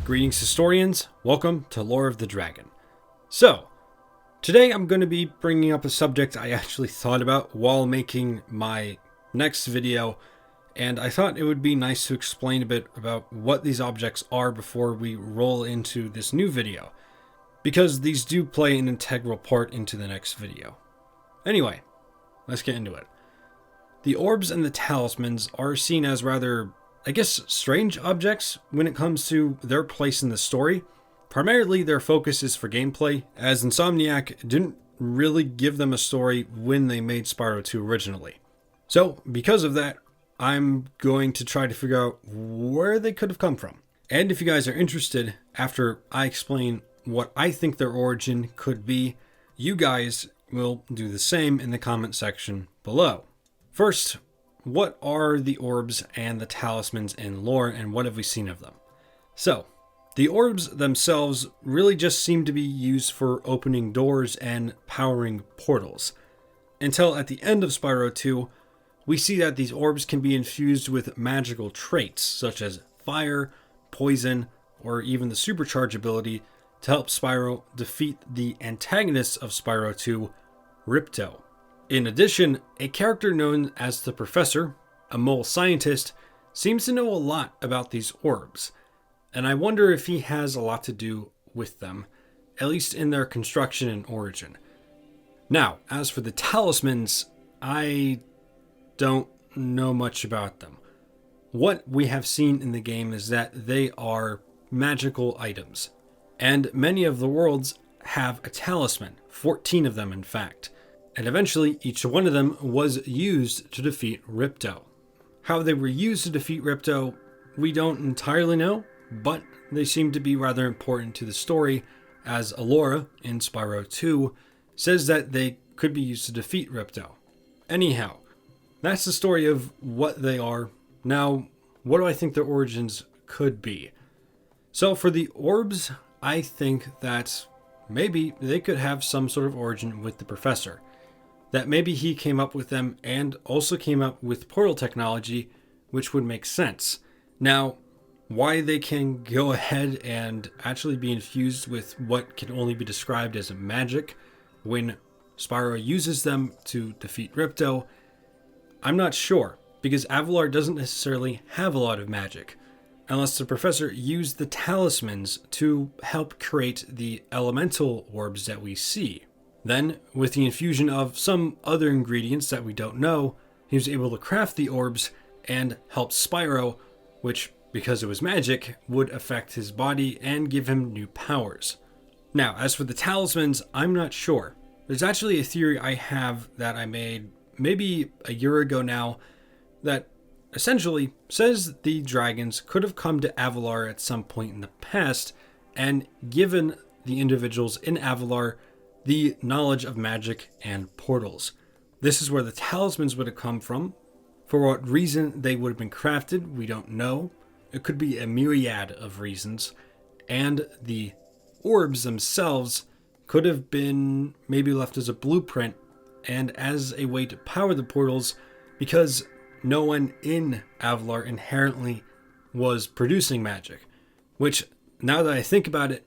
Greetings historians, welcome to Lore of the Dragon. So, today I'm going to be bringing up a subject I actually thought about while making my next video, and I thought it would be nice to explain a bit about what these objects are before we roll into this new video, because these do play an integral part into the next video. Anyway, let's get into it. The Orbs and the Talismans are seen as rather, I guess, strange objects when it comes to their place in the story. Primarily their focus is for gameplay, as Insomniac didn't really give them a story when they made Spyro 2 originally. So, because of that, I'm going to try to figure out where they could have come from. And if you guys are interested, after I explain what I think their origin could be, you guys will do the same in the comment section below. First, what are the Orbs and the Talismans in lore, and what have we seen of them? So, the Orbs themselves really just seem to be used for opening doors and powering portals. Until at the end of Spyro 2, we see that these Orbs can be infused with magical traits, such as fire, poison, or even the supercharge ability to help Spyro defeat the antagonist of Spyro 2, Ripto. In addition, a character known as the Professor, a mole scientist, seems to know a lot about these orbs, and I wonder if he has a lot to do with them, at least in their construction and origin. Now, as for the talismans, I don't know much about them. What we have seen in the game is that they are magical items, and many of the worlds have a talisman, 14 of them in fact. And eventually, each one of them was used to defeat Ripto. How they were used to defeat Ripto, we don't entirely know, but they seem to be rather important to the story, as Alora in Spyro 2 says that they could be used to defeat Ripto. Anyhow, that's the story of what they are. Now, what do I think their origins could be? So for the Orbs, I think that maybe they could have some sort of origin with the Professor. That maybe he came up with them and also came up with portal technology, which would make sense. Now, why they can go ahead and actually be infused with what can only be described as magic when Spyro uses them to defeat Ripto, I'm not sure, because Avalar doesn't necessarily have a lot of magic, unless the Professor used the talismans to help create the elemental orbs that we see. Then, with the infusion of some other ingredients that we don't know, he was able to craft the orbs and help Spyro, which, because it was magic, would affect his body and give him new powers. Now, as for the talismans, I'm not sure. There's actually a theory I have that I made maybe a year ago now that essentially says the dragons could have come to Avalar at some point in the past and given the individuals in Avalar the knowledge of magic and portals. This is where the talismans would have come from. For what reason they would have been crafted, we don't know. It could be a myriad of reasons. And the orbs themselves could have been maybe left as a blueprint and as a way to power the portals, because no one in Avalar inherently was producing magic. Which, now that I think about it,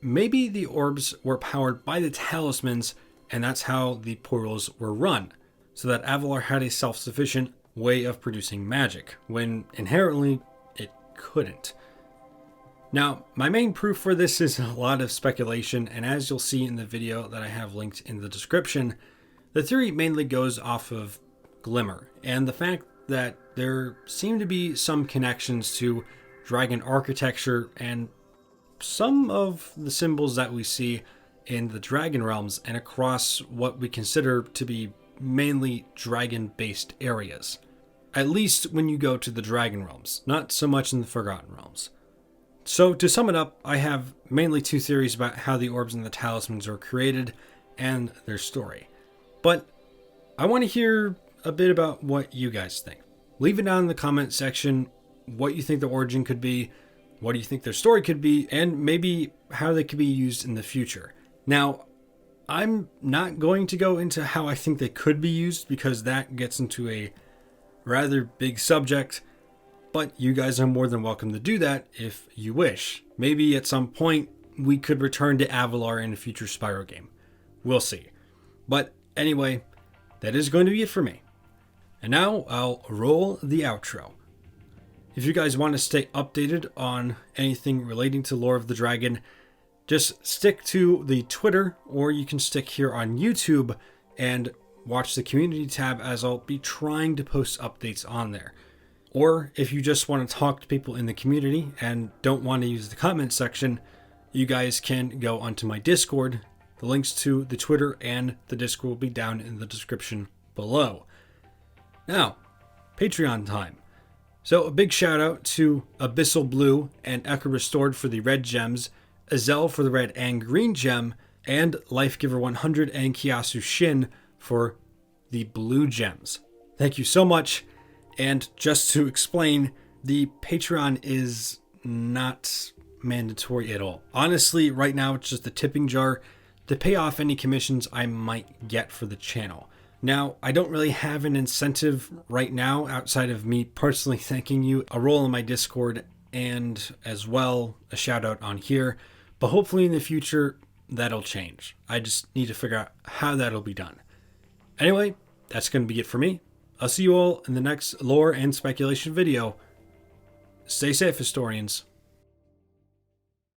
maybe the orbs were powered by the talismans, and that's how the portals were run, so that Avalar had a self-sufficient way of producing magic, when inherently it couldn't. Now, my main proof for this is a lot of speculation, and as you'll see in the video that I have linked in the description, the theory mainly goes off of Glimmer, and the fact that there seem to be some connections to dragon architecture and some of the symbols that we see in the dragon realms and across what we consider to be mainly dragon-based areas. At least when you go to the dragon realms, not so much in the Forgotten Realms. So to sum it up, I have mainly two theories about how the Orbs and the Talismans were created and their story. But I want to hear a bit about what you guys think. Leave it down in the comment section what you think the origin could be, what do you think their story could be, and maybe how they could be used in the future. Now, I'm not going to go into how I think they could be used, because that gets into a rather big subject, but you guys are more than welcome to do that if you wish. Maybe at some point we could return to Avalar in a future Spyro game. We'll see. But anyway, that is going to be it for me. And now I'll roll the outro. If you guys want to stay updated on anything relating to Lore of the Dragon, just stick to the Twitter, or you can stick here on YouTube and watch the community tab, as I'll be trying to post updates on there. Or if you just want to talk to people in the community and don't want to use the comment section, you guys can go onto my Discord. The links to the Twitter and the Discord will be down in the description below. Now, Patreon time. So a big shout out to Abyssal Blue and Echo Restored for the red gems, Azel for the red and green gem, and Lifegiver 100 and Kiyasu Shin for the blue gems. Thank you so much. And just to explain, the Patreon is not mandatory at all. Honestly, right now it's just a tipping jar to pay off any commissions I might get for the channel. Now, I don't really have an incentive right now outside of me personally thanking you, a role in my Discord, and as well a shout out on here. But hopefully in the future that'll change. I just need to figure out how that'll be done. Anyway, that's going to be it for me. I'll see you all in the next lore and speculation video. Stay safe, historians.